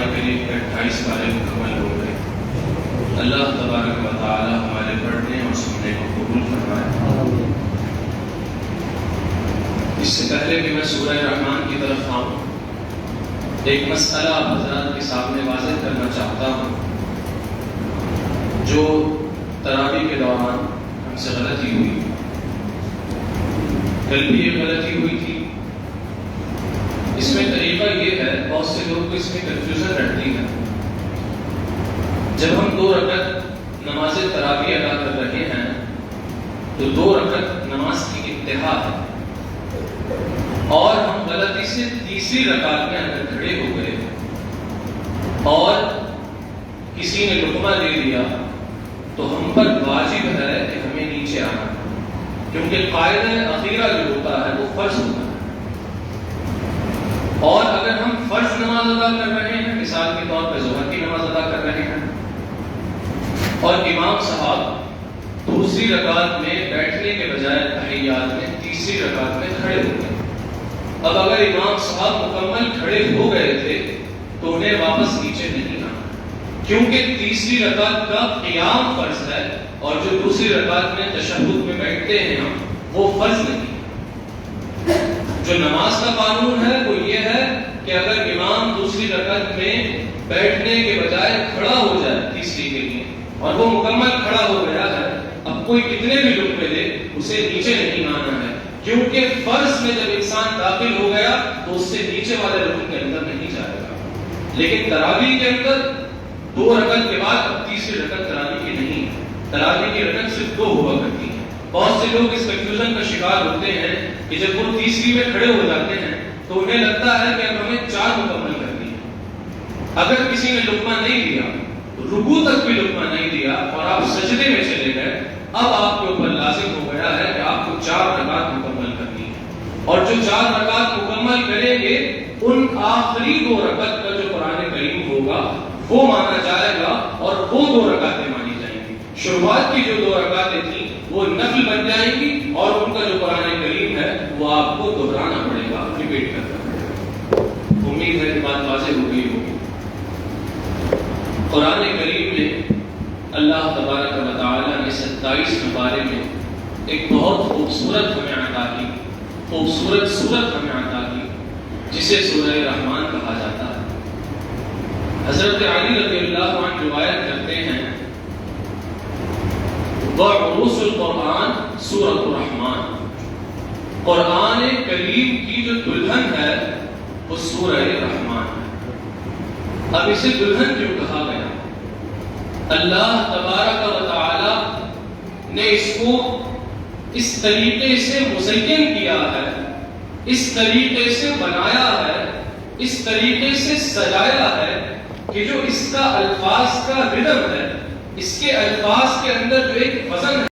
قرآن کریم کے 28 پارے مکمل ہو گئے۔ اللہ تبارک و تعالی ہمارے پڑھنے اور سننے کو قبول فرمائے۔ اس سے پہلے کہ میں سورہ رحمان کی طرف آؤں، ایک مسئلہ حضرات کے سامنے واضح کرنا چاہتا ہوں جو تراویح کے دوران ہم سے غلطی ہوئی، کل بھی یہ غلطی ہوئی تھی۔ اس میں طریقہ یہ ہے، بہت سے لوگ کو اس میں کنفیوژن رہتی ہے۔ جب ہم 2 رکعت نماز تراویح ادا کر رہے ہیں تو 2 رکعت نماز کی انتہا ہے، اور ہم غلطی سے تیسری رکعت میں اندر کھڑے ہو گئے اور کسی نے لقمہ دے دیا تو ہم پر واجب ہے کہ ہمیں نیچے آنا، کیونکہ قاعدہ اخیرہ جو ہوتا ہے وہ فرض ہوتا ہے۔ اور اگر ہم فرض نماز ادا کر رہے ہیں، مثال کے طور پہ ظہر کی نماز ادا کر رہے ہیں اور امام صاحب دوسری رکعت میں بیٹھنے کے بجائے تحیات میں تیسری رکعت میں کھڑے ہو گئے، اب اگر امام صاحب مکمل کھڑے ہو گئے تھے تو انہیں واپس نیچے نہیں آنا، کیونکہ تیسری رکعت کا قیام فرض ہے اور جو دوسری رکعت میں تشہد میں بیٹھتے ہیں ہم، وہ فرض نہیں۔ جو نماز کا قانون ہے وہ یہ ہے کہ اگر امام دوسری رکعت میں بیٹھنے کے بجائے کھڑا ہو جائے تیسری کے لیے اور وہ مکمل کھڑا ہو گیا ہے، اب کوئی کتنے بھی لقمے دے اسے نیچے نہیں آنا ہے، کیونکہ فرض میں جب انسان داخل ہو گیا تو اس سے نیچے والے رکن کے اندر نہیں جائے گا۔ لیکن تراویح کے اندر 2 رکعت کے بعد اب تیسری رکعت تراویح کی نہیں ہے، تراویح کی رکعت صرف 2 ہوا کرتی ہے۔ بہت سے لوگ اس کنفیوژن کا شکار ہوتے ہیں کہ جب وہ تیسری میں کھڑے ہو جاتے ہیں تو انہیں لگتا ہے کہ اب ہمیں 4 مکمل کرنی ہے۔ اگر کسی نے لقمہ نہیں دیا، رکوع تک بھی لقمہ نہیں دیا اور آپ سجدے میں چلے گئے، اب آپ کے اوپر لازم ہو گیا ہے کہ آپ کو 4 رکعت مکمل کرنی ہے، اور جو 4 رکعت مکمل کریں گے ان آخری 2 رکعت کا جو قرآن کریم ہوگا وہ مانا جائے گا اور وہ 2 رکعتیں مانی جائیں گی۔ شروعات کی جو 2 رکعتیں تھیں وہ نفل بن جائیں گی اور ان کا جو قرآن کریم ہے وہ آپ کو دہرانا پڑے گا، ریپیٹ کرنا پڑے گا۔ امید ہے کہ بات واضح ہو گئی ہوگی۔ قرآن کریم میں اللہ تبارک و تعالی نے 27 پارے میں ایک بہت خوبصورت ہمیں عطا کی، خوبصورت سورت ہمیں عطا کی، جسے سورہ رحمان کہا جاتا ہے۔ حضرت علی رضی اللہ عنہ روایت کرتے ہیں، وعروس القرآن سورۃ الرحمن، قرآن کریم کی جو دلہن ہے وہ سورہ رحمان ہے۔ اب اسے دلہن کیوں کہا گیا؟ اللہ تبارک و تعالی نے اس کو اس طریقے سے مزین کیا ہے، اس طریقے سے بنایا ہے، اس طریقے سے سجایا ہے کہ جو اس کا الفاظ کا ردم ہے، اس کے الفاظ کے اندر جو ایک وزن ہے